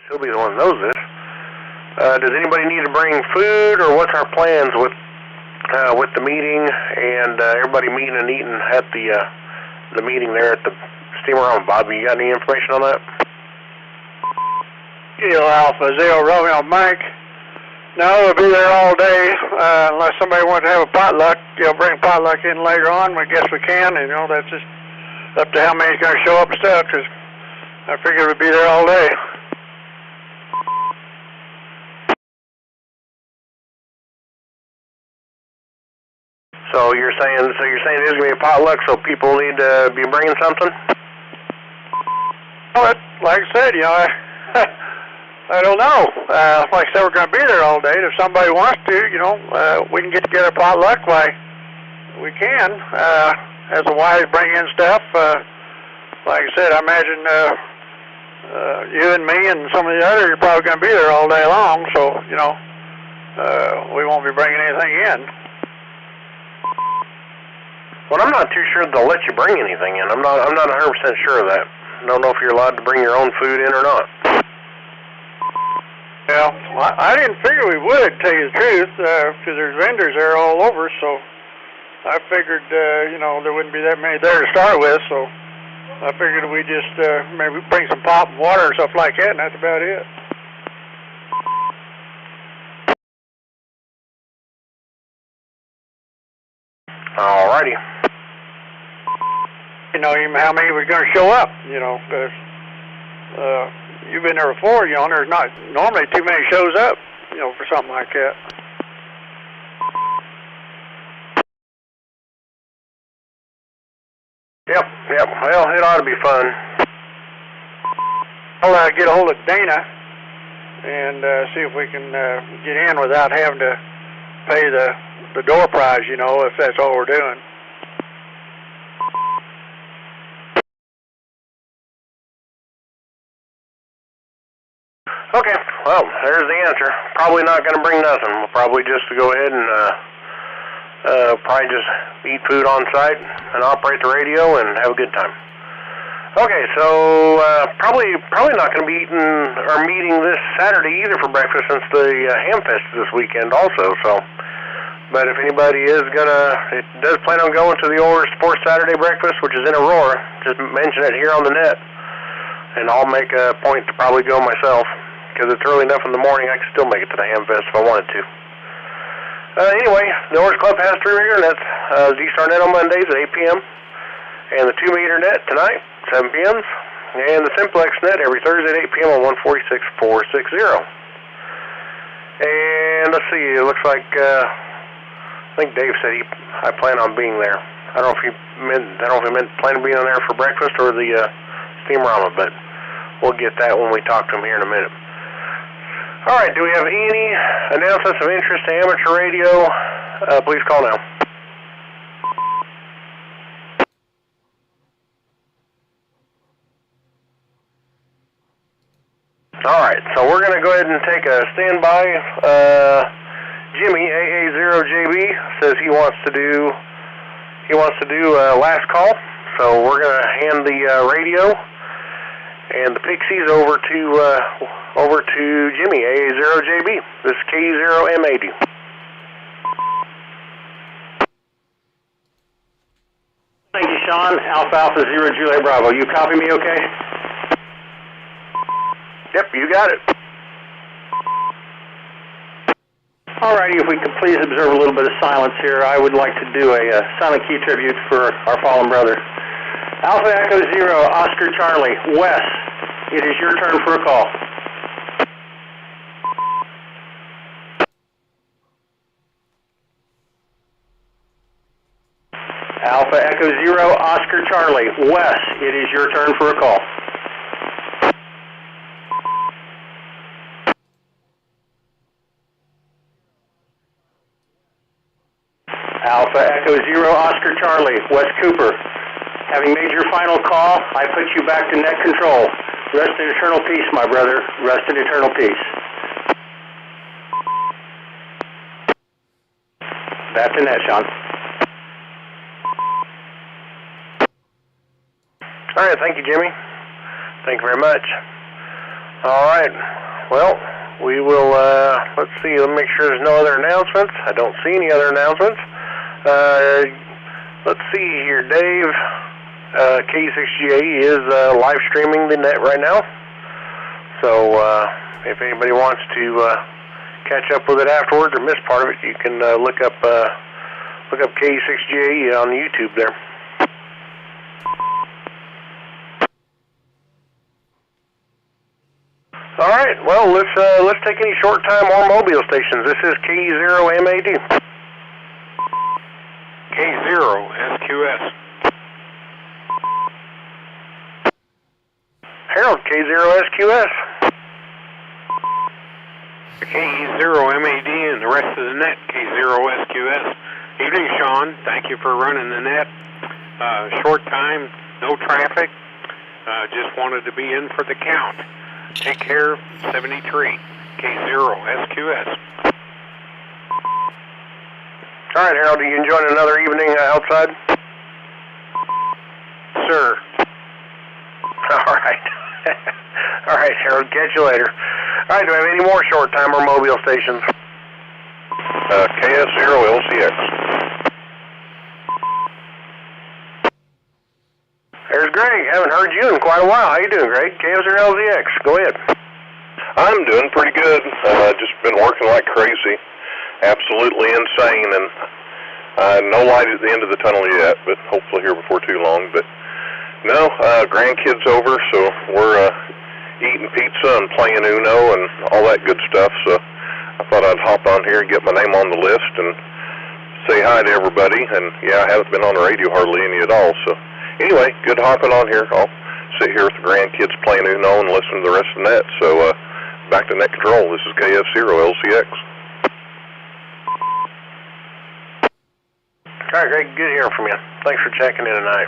She'll be the one that knows this. Does anybody need to bring food, or what's our plans with the meeting and everybody meeting and eating at the meeting there at the steamer home? Bobby, you got any information on that? Kilo Alpha Zero Romeo Mike. No, we'll be there all day unless somebody wants to have a potluck. Bring potluck in later on. I guess we can. And, that's just up to how many's going to show up and stuff. Because I figure we'll be there all day. So you're saying there's going to be a potluck, so people need to be bringing something? Well, like I said, I don't know. Like I said, we're going to be there all day. If somebody wants to, we can get together potluck. Why, we can. As the wives bring in stuff, like I said, I imagine you and me and some of the others are probably going to be there all day long. So, we won't be bringing anything in. Well, I'm not too sure they'll let you bring anything in. I'm not 100% sure of that. I don't know if you're allowed to bring your own food in or not. Well, I didn't figure we would, to tell you the truth, because there's vendors there all over, so I figured, there wouldn't be that many there to start with, so I figured we just maybe bring some pop and water or stuff like that, and that's about it. Alrighty. Even how many was going to show up, because you've been there before, there's not normally too many shows up, for something like that. Yep. Well, it ought to be fun. I'll get a hold of Dana and see if we can get in without having to pay the door prize, if that's all we're doing. Okay, well, there's the answer. Probably not going to bring nothing. We'll probably just go ahead and probably just eat food on site and operate the radio and have a good time. Okay, so probably not going to be eating or meeting this Saturday either for breakfast, since the Hamfest is this weekend also. So, but if anybody does plan on going to the OARS Sports Saturday breakfast, which is in Aurora, just mention it here on the net, and I'll make a point to probably go myself. Because it's early enough in the morning, I can still make it to the Hamfest if I wanted to. Anyway, the OARS Club has 3-meter nets. D-Star net on Mondays at 8 p.m. And the 2-meter net tonight, 7 p.m. And the Simplex net every Thursday at 8 p.m. on 146.460. And let's see, it looks like, I think Dave said I plan on being there. I don't know if he meant plan on being on there for breakfast or the steamorama, but we'll get that when we talk to him here in a minute. All right, do we have any announcements of interest to amateur radio? Please call now. All right, so we're going to go ahead and take a standby. Jimmy, AA0JB, says he wants to do last call, so we're going to hand the radio and the Pixies over to Jimmy, AA0JB. This is KU0M80. Thank you, Sean. Alpha 0 Juliet Bravo. You copy me okay? Yep, you got it. Alrighty, if we could please observe a little bit of silence here, I would like to do a silent key tribute for our fallen brother. Alpha Echo 0, Oscar Charlie, Wes, it is your turn for a call. Alpha Echo 0, Oscar Charlie, Wes, it is your turn for a call. Alpha Echo 0, Oscar Charlie, Wes Cooper. Having made your final call, I put you back to net control. Rest in eternal peace, my brother. Rest in eternal peace. Back to net, Sean. All right, thank you, Jimmy. Thank you very much. All right. Well, we will, let's see, let me make sure there's no other announcements. I don't see any other announcements. Let's see here, Dave. KE6GAE is live streaming the net right now. So if anybody wants to catch up with it afterwards or miss part of it, you can look up KE6GAE on YouTube there. All right. Well, let's take any short time or mobile stations. This is KE0MAD. K0SQS. Harold, K0SQS. KE0MAD and the rest of the net, K0SQS. Evening, Sean. Thank you for running the net. Short time, no traffic. Just wanted to be in for the count. Take care, 73, K0SQS. All right, Harold, are you enjoying another evening outside? Sir. All right. All right, Harold, catch you later. All right, do we have any more short time or mobile stations? KS0LCX. There's Greg. Haven't heard you in quite a while. How you doing, Greg? KS0LZX. Go ahead. I'm doing pretty good. Just been working like crazy. Absolutely insane, and no light at the end of the tunnel yet, but hopefully here before too long. But no, grandkids over, so we're eating pizza and playing Uno and all that good stuff. So I thought I'd hop on here and get my name on the list and say hi to everybody. And yeah, I haven't been on the radio hardly any at all. So anyway, good hopping on here. I'll sit here with the grandkids playing Uno and listen to the rest of the net. So back to net control. This is KF0LCX. All right, Greg, good hearing from you. Thanks for checking in tonight.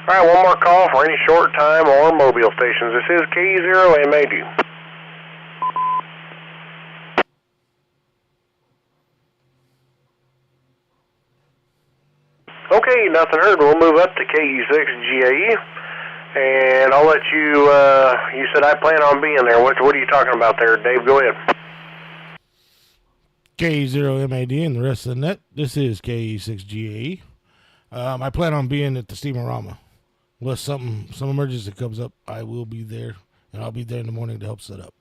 All right, one more call for any short time or mobile stations. This is KE0MAD. Okay, nothing heard. We'll move up to KE6GAE, and I'll let you, you said I plan on being there. What are you talking about there, Dave? Go ahead. KE0MAD and the rest of the net. This is KE6GAE. I plan on being at the Steamer-Rama. Unless some emergency comes up, I will be there, and I'll be there in the morning to help set up.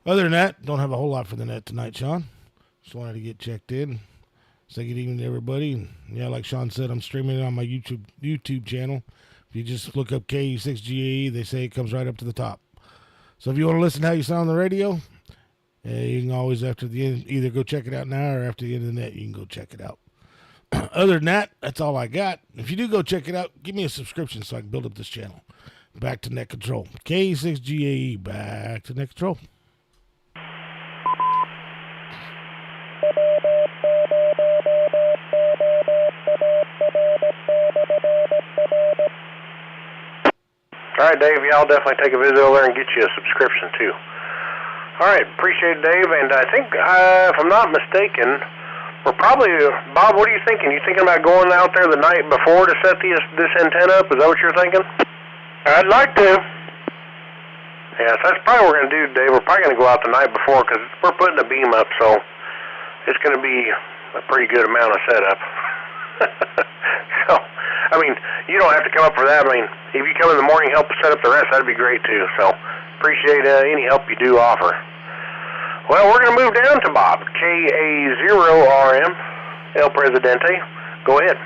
Other than that, don't have a whole lot for the net tonight, Sean. Just wanted to get checked in. Say good evening to everybody. And yeah, like Sean said, I'm streaming it on my YouTube channel. If you just look up KE6GAE, they say it comes right up to the top. So if you want to listen to how you sound on the radio, you can always, after the end, either go check it out now or after the end of the net, you can go check it out. Other than that, that's all I got. If you do go check it out, give me a subscription so I can build up this channel. Back to net control. KE6GAE, back to net control. All right, Dave, yeah, I'll definitely take a visit over there and get you a subscription, too. All right, appreciate it, Dave, and I think, if I'm not mistaken, we're probably, Bob, what are you thinking? You thinking about going out there the night before to set this antenna up? Is that what you're thinking? I'd like to. Yes, that's probably what we're going to do, Dave. We're probably going to go out the night before because we're putting a beam up, so it's going to be a pretty good amount of setup. So, I mean, you don't have to come up for that. I mean, if you come in the morning and help set up the rest, that'd be great, too. So, appreciate any help you do offer. Well, we're going to move down to Bob, KA0RM, El Presidente. Go ahead.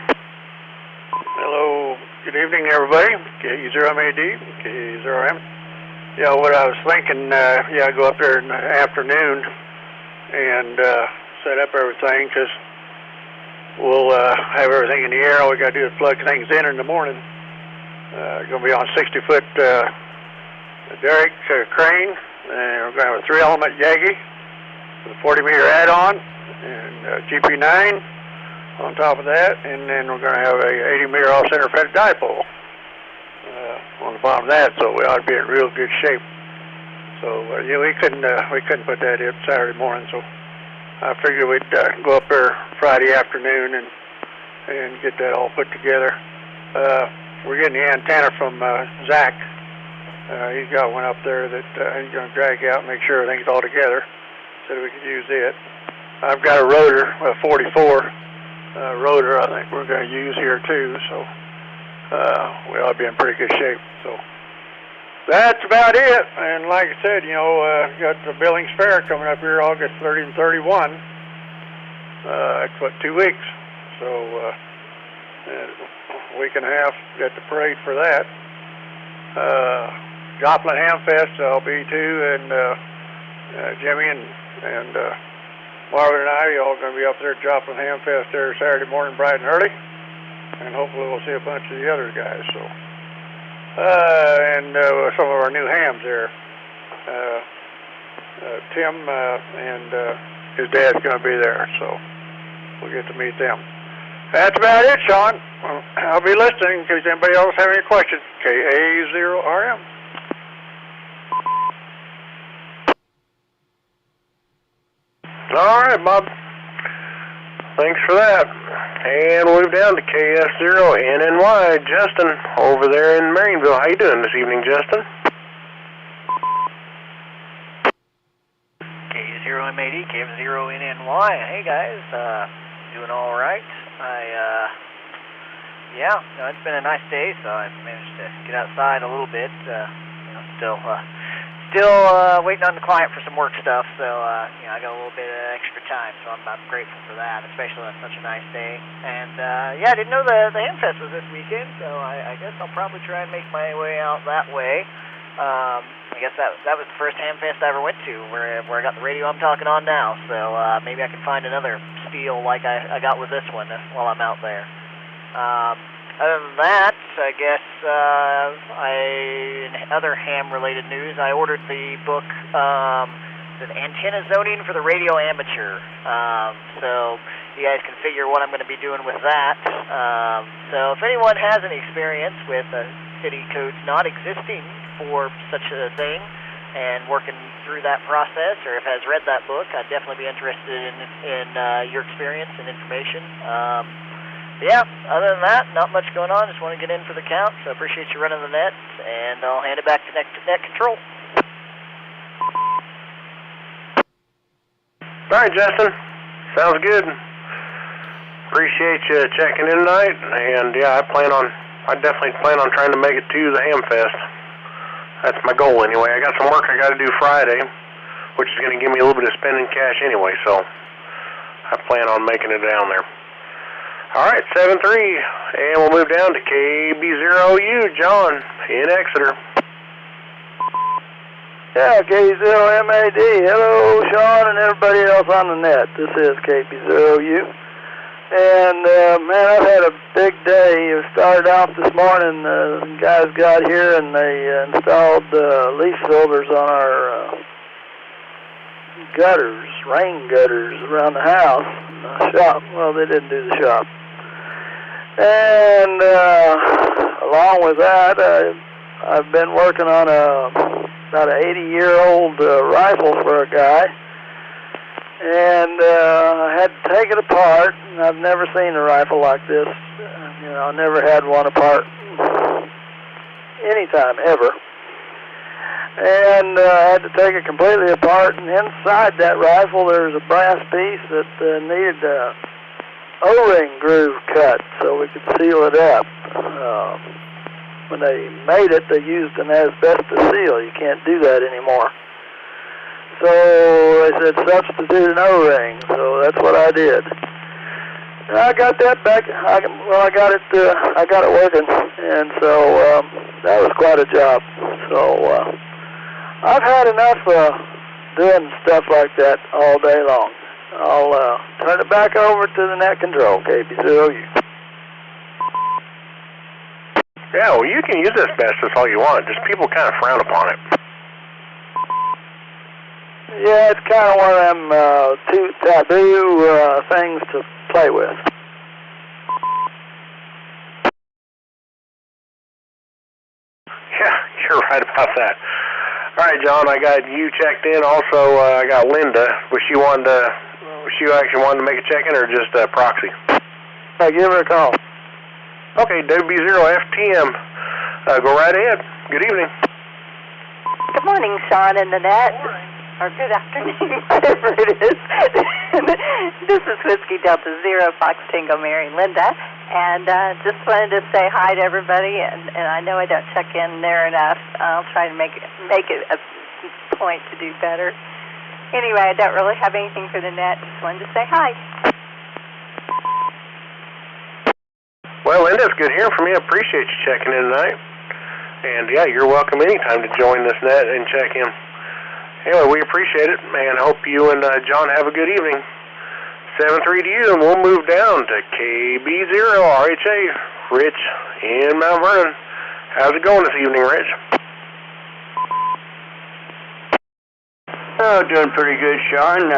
Hello, good evening, everybody. KE0MAD, KE0RM. Yeah, what I was thinking, go up there in the afternoon and set up everything, because we'll have everything in the air. All we got to do is plug things in the morning. Going to be on 60-foot derrick crane, and we're going to have a 3-element Yagi with a 40-meter add-on and GP9 on top of that, and then we're going to have a 80-meter off-center fed dipole on the bottom of that, so we ought to be in real good shape. So we couldn't put that in Saturday morning, so I figured we'd go up there Friday afternoon and get that all put together. We're getting the antenna from Zach He's got one up there that he's going to drag out and make sure everything's all together so that we can use it. I've got a rotor, a 44 rotor I think we're going to use here too, so we ought to be in pretty good shape. So that's about it. And like I said, got the Billings Fair coming up here August 30 and 31. It's 2 weeks. So a week and a half, got the parade for that. Joplin Hamfest, I'll be too, and Jimmy and Marvin and I, all going to be up there at Joplin Hamfest there Saturday morning bright and early, and hopefully we'll see a bunch of the other guys. So, and some of our new hams there. Tim and his dad's going to be there, so we'll get to meet them. That's about it, Sean. I'll be listening in case anybody else have any questions. KA0RM. All right, Bob. Thanks for that. And we'll move down to KS0NNY. Justin over there in Marionville. How you doing this evening, Justin? K0M80, KF0NNY. Hey, guys. Doing all right. It's been a nice day, so I managed to get outside a little bit. Still waiting on the client for some work stuff, so I got a little bit of extra time, so I'm grateful for that, especially on such a nice day. And I didn't know the Hamfest was this weekend, so I guess I'll probably try and make my way out that way. I guess that was the first Hamfest I ever went to, where I got the radio I'm talking on now, so maybe I can find another spiel like I got with this one while I'm out there. Other than that, I guess in other ham-related news, I ordered the book, the Antenna Zoning for the Radio Amateur. So you guys can figure what I'm going to be doing with that. So if anyone has any experience with city codes not existing for such a thing and working through that process, or if has read that book, I'd definitely be interested in your experience and information. Other than that, not much going on. Just want to get in for the count, so appreciate you running the net, and I'll hand it back to net control. All right, Justin. Sounds good. Appreciate you checking in tonight, and I definitely plan on trying to make it to the Hamfest. That's my goal anyway. I got some work I got to do Friday, which is going to give me a little bit of spending cash anyway, so I plan on making it down there. All right, 7-3, and we'll move down to KB0U, John, in Exeter. Yeah, K0MAD. Hello, Sean, and everybody else on the net. This is KB0U. And, I've had a big day. It started off this morning. The guys got here, and they installed leaf filters on our gutters, rain gutters around the house, the shop. Well, they didn't do the shop. And along with that, I've been working on about an 80-year-old rifle for a guy. And I had to take it apart. And I've never seen a rifle like this. I never had one apart anytime, ever. And I had to take it completely apart, and inside that rifle there was a brass piece that needed a O-ring groove cut so we could seal it up. When they made it, they used an asbestos seal. You can't do that anymore. So they said substitute an O-ring, so that's what I did. And I got that back. I got it working, and so that was quite a job. So I've had enough doing stuff like that all day long. I'll turn it back over to the net control, KB0U. Yeah, well, you can use asbestos all you want. Just people kind of frown upon it. Yeah, it's kind of one of them too taboo things to play with. Yeah, you're right about that. All right, John, I got you checked in. Also, I got Linda. Was she actually wanted to make a check-in or just proxy? I'll give her a call. Okay, WB0FTM. Go right ahead. Good evening. Good morning, Sean and Nanette. Or good afternoon, whatever it is. This is Whiskey Delta Zero, Fox Tango Mary Linda. And just wanted to say hi to everybody. And I know I don't check in there enough. I'll try to make it a point to do better. Anyway, I don't really have anything for the net. Just wanted to say hi. Well, Linda, it's good hearing from you. I appreciate you checking in tonight. And, yeah, you're welcome anytime to join this net and check in. Anyway, we appreciate it, and hope you and John have a good evening. 7-3 to you, and we'll move down to KB0RHA, Rich in Mount Vernon. How's it going this evening, Rich? Oh, doing pretty good, Sean.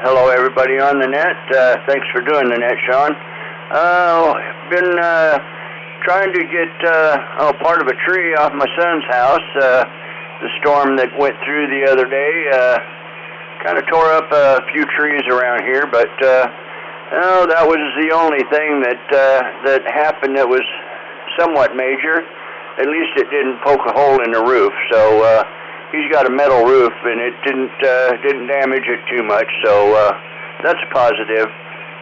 Hello, everybody on the net. Thanks for doing the net, Sean. Been trying to get part of a tree off my son's house. The storm that went through the other day kind of tore up a few trees around here, but that was the only thing that happened that was somewhat major. At least it didn't poke a hole in the roof. So he's got a metal roof, and it didn't damage it too much. So that's a positive.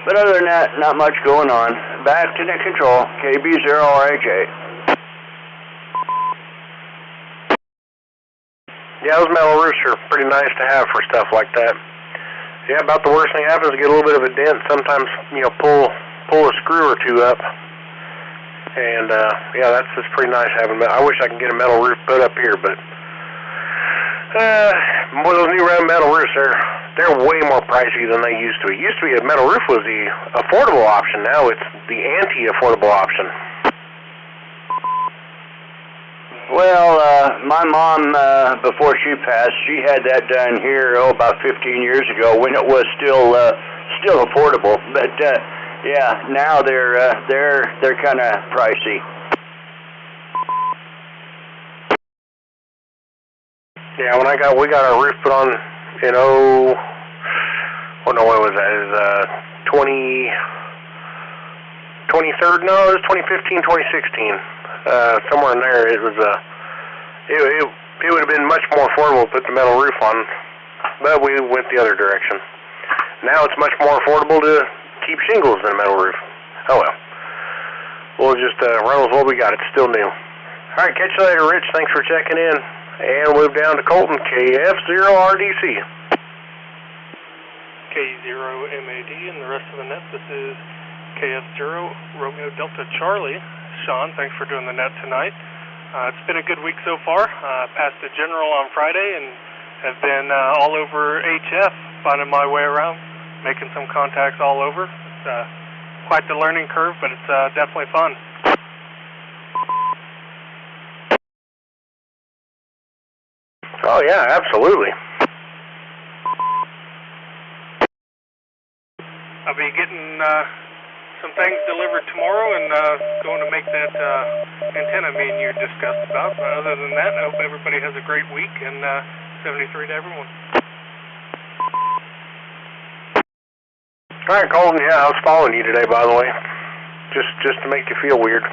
But other than that, not much going on. Back to net control, KB0RHA. Yeah, those metal roofs are pretty nice to have for stuff like that. Yeah, about the worst thing happens is get a little bit of a dent. Sometimes, pull a screw or two up. And, yeah, that's just pretty nice having metal. I wish I could get a metal roof put up here, but those new round metal roofs, they're way more pricey than they used to be. It used to be a metal roof was the affordable option. Now it's the anti-affordable option. Well, my mom, before she passed, she had that done here, about 15 years ago when it was still affordable. But, yeah, now they're kind of pricey. Yeah, we got our roof put on in what was that? It was 2015, 2016. Somewhere in there, it was it would have been much more affordable to put the metal roof on, but we went the other direction. Now it's much more affordable to keep shingles than a metal roof. Oh well, we'll just run with what we got. It's still new. All right, catch you later, Rich. Thanks for checking in. And we'll move down to Colton, KF0RDC. K0MAD and the rest of the net. This is KF0 Romeo Delta Charlie. Sean, thanks for doing the net tonight. It's been a good week so far. Passed the general on Friday and have been all over HF, finding my way around, making some contacts all over. It's quite the learning curve, but it's definitely fun. Oh, yeah, absolutely. I'll be getting some things delivered tomorrow and going to make that antenna me and you discussed about. But other than that, I hope everybody has a great week, and 73 to everyone. All right, Colton, yeah, I was following you today, by the way, just to make you feel weird.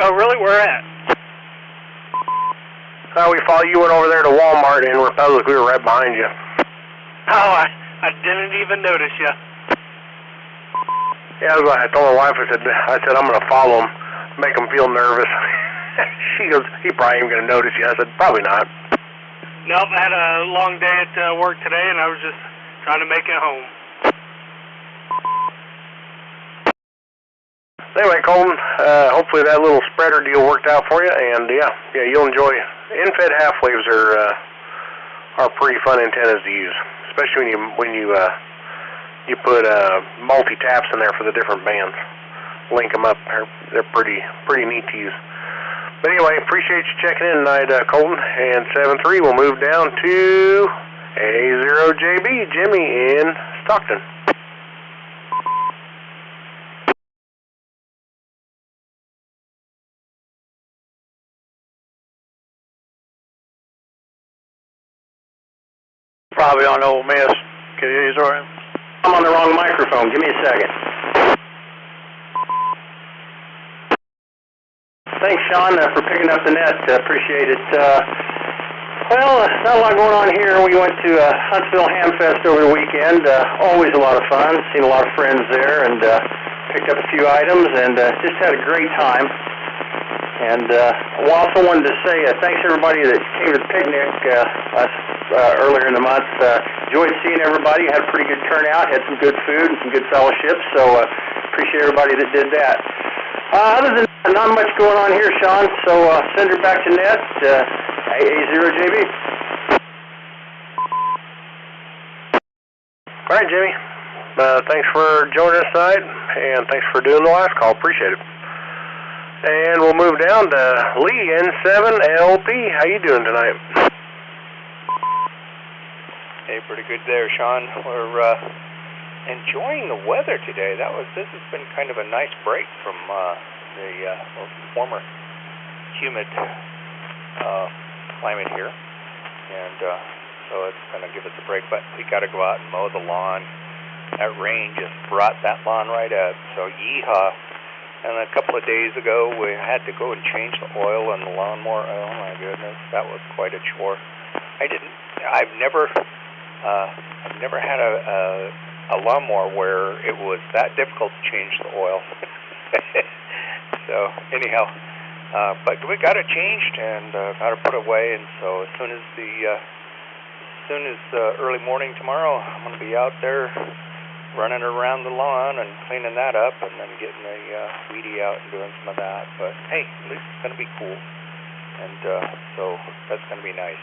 Oh, really? Where at? We followed you went over there to Walmart in Republic. We were right behind you. Oh, I didn't even notice you. Yeah, I told my wife, I said, I'm going to follow him, make him feel nervous. She goes, he probably ain't going to notice you. I said, probably not. Nope, I had a long day at work today, and I was just trying to make it home. Anyway, Colton, hopefully that little spreader deal worked out for you, and yeah, you'll enjoy it. In-fed half waves are pretty fun antennas to use, especially when you put multi-taps in there for the different bands. Link them up; they're pretty neat to use. But anyway, appreciate you checking in tonight, Colton. And 7-3, we'll move down to A0JB, Jimmy in Stockton. Probably on Ole Miss. I'm on the wrong microphone. Give me a second. Thanks, Sean, for picking up the net. Appreciate it. Well, not a lot going on here. We went to Huntsville Ham Fest over the weekend. Always a lot of fun. Seen a lot of friends there and picked up a few items and just had a great time. And I also wanted to say thanks to everybody that came to the picnic earlier in the month. Enjoyed seeing everybody. Had a pretty good turnout. Had some good food and some good fellowship. So appreciate everybody that did that. Other than that, not much going on here, Sean. So send her back to net. AE0OC. All right, Jimmy. Thanks for joining us tonight, and thanks for doing the last call. Appreciate it. And we'll move down to Lee, N7LP. How you doing tonight? Hey, pretty good there, Sean. We're enjoying the weather today. This has been kind of a nice break from the warmer, humid climate here, and so it's going to give us a break. But we got to go out and mow the lawn. That rain just brought that lawn right up. So yeehaw! And a couple of days ago, we had to go and change the oil on the lawnmower. Oh my goodness, that was quite a chore. I've never had a lawnmower where it was that difficult to change the oil. So anyhow, but we got it changed and got it put away. And so as soon as early morning tomorrow, I'm going to be out there running around the lawn and cleaning that up, and then getting a weedy out and doing some of that. But hey, at least it's going to be cool, and so that's going to be nice.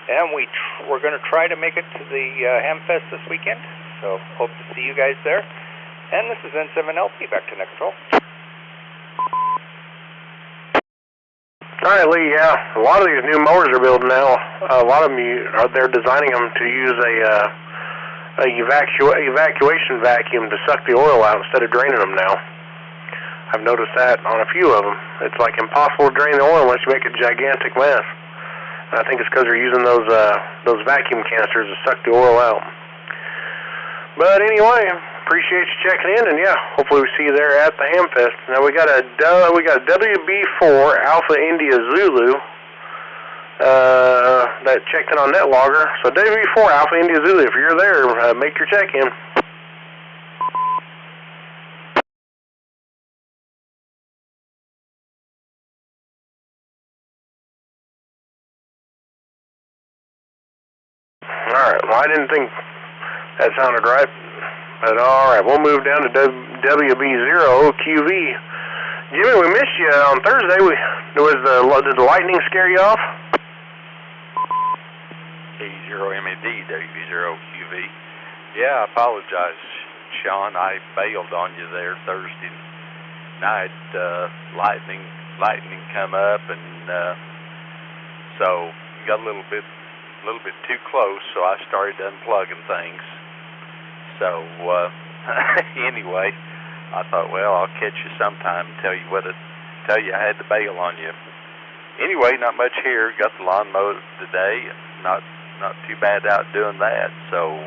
And we're going to try to make it to the Ham Fest this weekend, so hope to see you guys there. And this is N7LP, back to net control. All right, Lee, yeah, a lot of these new mowers are building now. A lot of them, they're designing them to use a evacuation vacuum to suck the oil out instead of draining them now. I've noticed that on a few of them. It's like impossible to drain the oil unless you make a gigantic mess. And I think it's because they're using those vacuum canisters to suck the oil out. But anyway, appreciate you checking in, and yeah, hopefully we see you there at the Ham Fest. Now we got a WB4 Alpha India Zulu that checked in on NetLogger. So WB4 Alpha India Zulu, if you're there, make your check-in. Alright, well I didn't think that sounded right. But alright, we'll move down to WB0QV. Jimmy, we missed you on Thursday. Did the lightning scare you off? AE0OMAD, WB0QV. Yeah, I apologize, Sean. I bailed on you there Thursday night. Lightning come up, and so got a little bit too close. So I started unplugging things. So anyway, I thought, well, I'll catch you sometime and tell you I had to bail on you. Anyway, not much here. Got the lawn mowed today. Not too bad out doing that. So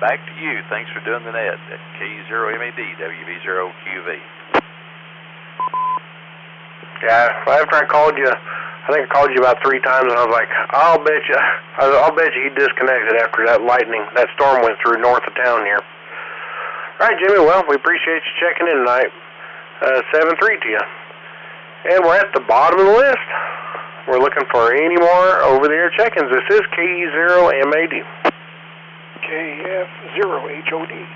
back to you. Thanks for doing the net at K0MAD, WB0QV. Yeah, after I called you, I think I called you about 3 times, and I was like, I'll bet you he disconnected after that storm went through north of town here. All right, Jimmy, well, we appreciate you checking in tonight. 7-3 to you. And we're at the bottom of the list. We're looking for any more over-the-air check-ins. This is KE0MAD. KF0HOD.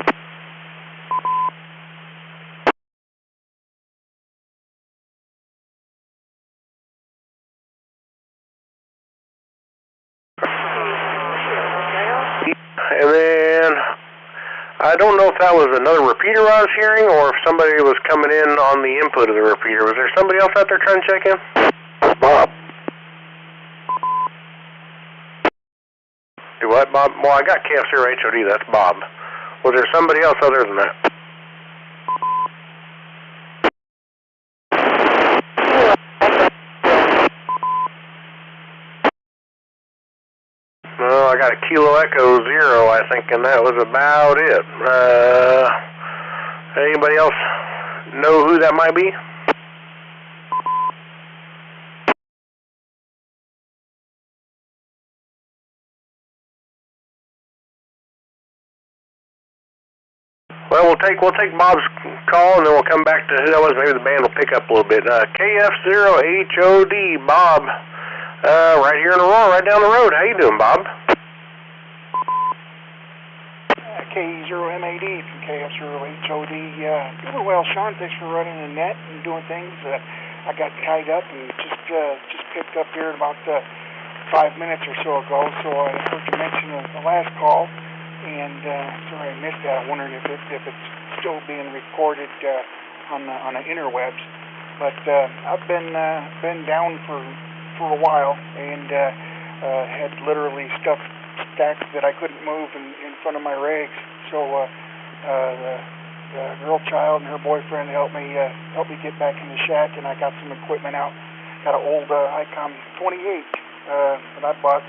And then I don't know if that was another repeater I was hearing or if somebody was coming in on the input of the repeater. Was there somebody else out there trying to check in? Bob. Do what, Bob? Well, I got KF0HOD. That's Bob. Was there somebody else other than that? Well, I got a Kilo Echo 0, I think, and that was about it. Anybody else know who that might be? Well, we'll take Bob's call, and then we'll come back to who that was. Maybe the band will pick up a little bit. KF0HOD, Bob, right here in Aurora, right down the road. How you doing, Bob? KE0MAD from KF0HOD. Doing well, Sean. Thanks for running the net and doing things. I got tied up and just picked up here about 5 minutes or so ago. So I heard you mention the last call, and sorry I missed that. I wondered if it's still being recorded on the interwebs. But I've been down for a while and had literally stuff stacks that I couldn't move in front of my rigs. So the girl child and her boyfriend helped me get back in the shack, and I got some equipment out. Got an old Icom 28 that I bought,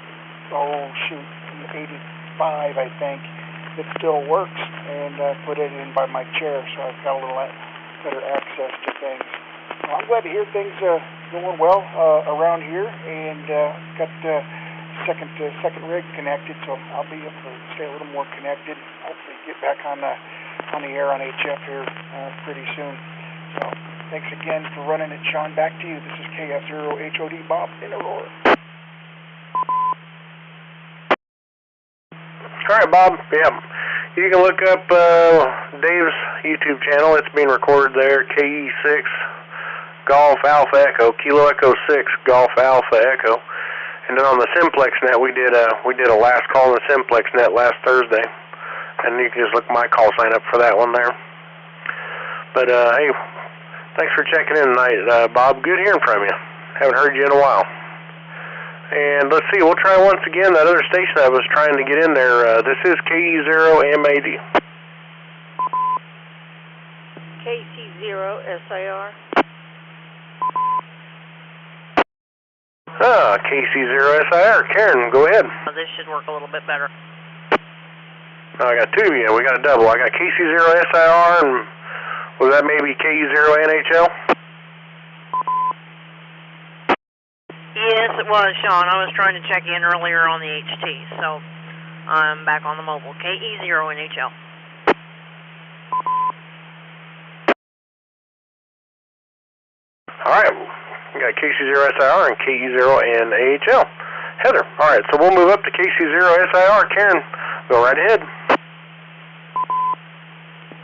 in 85, I think. It still works, and put it in by my chair, so I've got a little better access to things. I'm glad to hear things going well around here, and got second rig connected, so I'll be able to stay a little more connected. Hopefully get back on the air on HF here pretty soon. So thanks again for running it, Sean. Back to you. This is KF0HOD Bob in Aurora. All right, Bob. Yeah, you can look up Dave's YouTube channel. It's being recorded there. KE6 Golf Alpha Echo, Kilo Echo 6 Golf Alpha Echo. And then on the Simplex net, we did a last call on the Simplex net last Thursday, and you can just look my call sign up for that one there. But hey, thanks for checking in tonight, Bob. Good hearing from you. Haven't heard you in a while. And let's see, we'll try once again that other station I was trying to get in there. This is KE0MAD. KC0SIR. KC0SIR. Karen, go ahead. This should work a little bit better. I got two of you. We got a double. I got KC0SIR, and was that maybe KE0NHL? Yes, it was, Sean. I was trying to check in earlier on the HT, so I'm back on the mobile. KE0NHL. All right. We got KC0SIR and KE0NAHL. Heather. All right, so we'll move up to KC0SIR. Karen, go right ahead.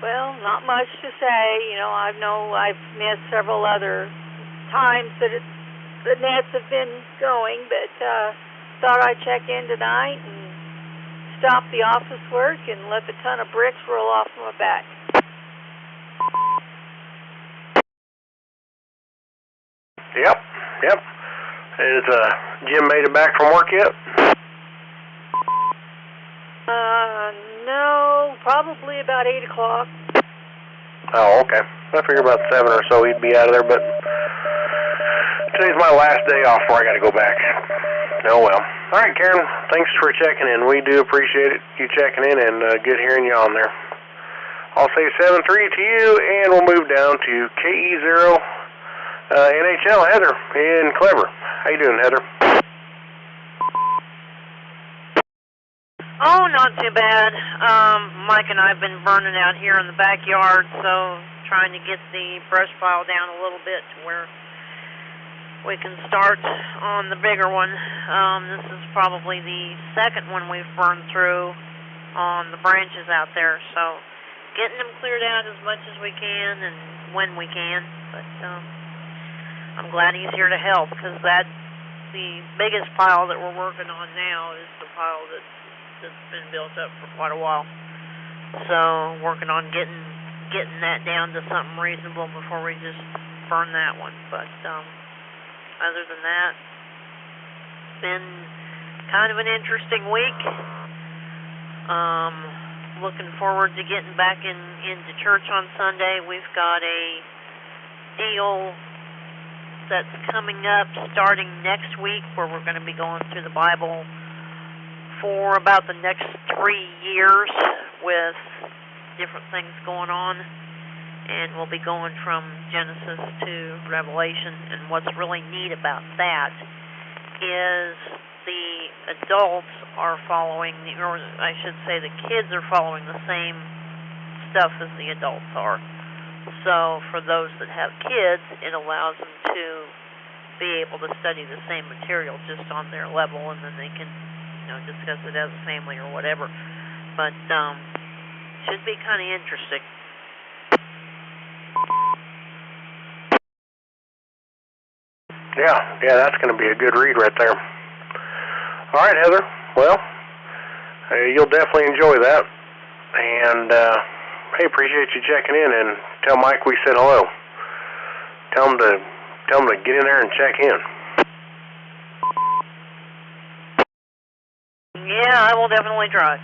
Well, not much to say. You know, I've missed several other times that the nets have been going, but thought I'd check in tonight and stop the office work and let the ton of bricks roll off my back. Yep. Is Jim made it back from work yet? No, probably about 8 o'clock. Oh, okay. I figure about 7 or so he'd be out of there, but today's my last day off before I got to go back. Oh, well. All right, Karen, thanks for checking in. We do appreciate it, you checking in, and good hearing you on there. I'll say 7-3 to you, and we'll move down to KE0 NHL, Heather in Clever. How you doing, Heather? Oh, not too bad. Mike and I have been burning out here in the backyard, so trying to get the brush pile down a little bit to where we can start on the bigger one. This is probably the second one we've burned through on the branches out there, so getting them cleared out as much as we can and when we can, but I'm glad he's here to help, because that's the biggest pile that we're working on now is the pile that's been built up for quite a while. So working on getting that down to something reasonable before we just burn that one. But other than that, it's been kind of an interesting week. Looking forward to getting back into church on Sunday. We've got a deal that's coming up starting next week where we're going to be going through the Bible for about the next 3 years with different things going on, and we'll be going from Genesis to Revelation. And what's really neat about that is the adults are following, or I should say the kids are following the same stuff as the adults are. So for those that have kids, it allows them to be able to study the same material just on their level, and then they can, discuss it as a family or whatever. But should be kind of interesting. Yeah, that's going to be a good read right there. All right, Heather. Well, you'll definitely enjoy that. And, hey, appreciate you checking in, and tell Mike we said hello. Tell him to get in there and check in. Yeah, I will definitely try.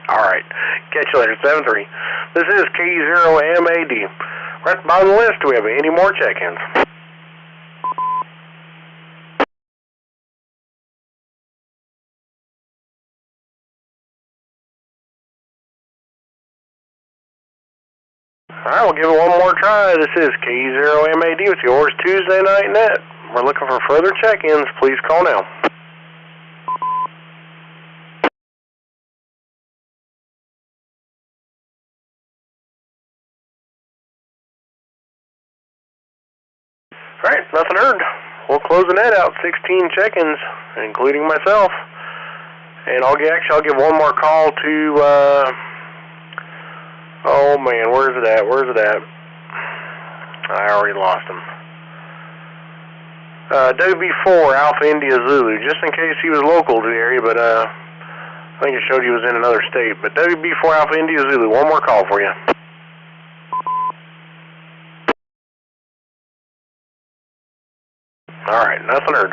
All right. Catch you later, 7-3. This is K0MAD. Right at the bottom of the list, do we have any more check-ins? All right, we'll give it one more try. This is K0MAD with the OARS Tuesday Night Net. We're looking for further check-ins. Please call now. All right, nothing heard. We'll close the net out. 16 check-ins, including myself. And I'll give one more call to, oh man, where's it at? I already lost him. WB4 Alpha India Zulu, just in case he was local to the area, but I think it showed he was in another state. But WB4 Alpha India Zulu, one more call for you. All right, nothing heard.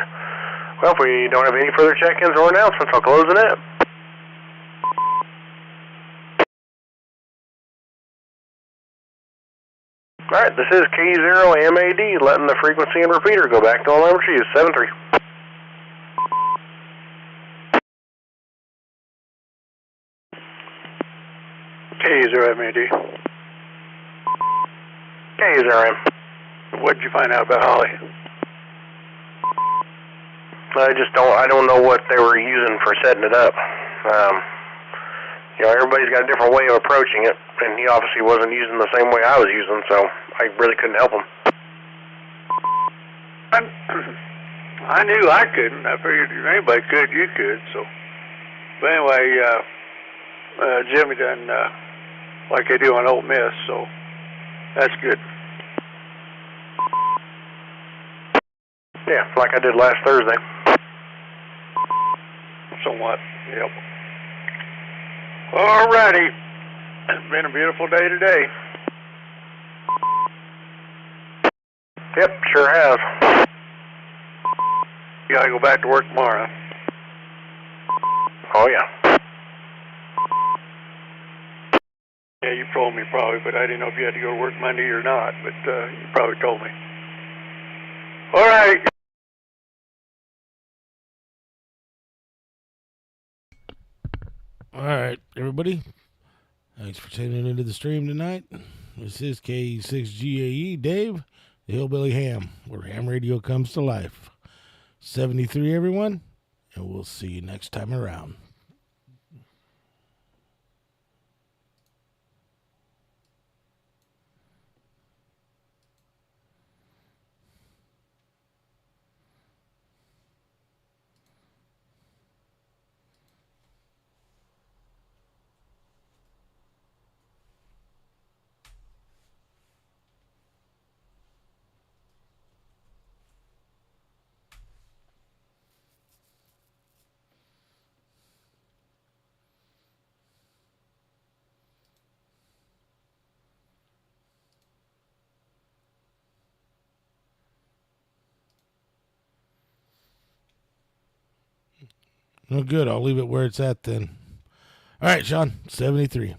Well, if we don't have any further check-ins or announcements, I'll close the net. All right, this is K0MAD, letting the frequency and repeater go back to all number she's 7-3. K0MAD. K0M. What did you find out about Holly? I don't know what they were using for setting it up. Everybody's got a different way of approaching it, and he obviously wasn't using the same way I was using, so I really couldn't help him. I knew I couldn't. I figured if anybody could, you could. So, but anyway, Jimmy done like they do on Ole Miss, so that's good. Yeah, like I did last Thursday. Somewhat, yep. All righty. It's been a beautiful day today. Yep, sure has. You gotta go back to work tomorrow. Oh, yeah. Yeah, you told me probably, but I didn't know if you had to go to work Monday or not, but you probably told me. All right. All right, everybody. Thanks for tuning into the stream tonight. This is K6GAE, Dave, the Hillbilly Ham, where ham radio comes to life. 73, everyone, and we'll see you next time around. No good. I'll leave it where it's at then. All right, Sean, 73.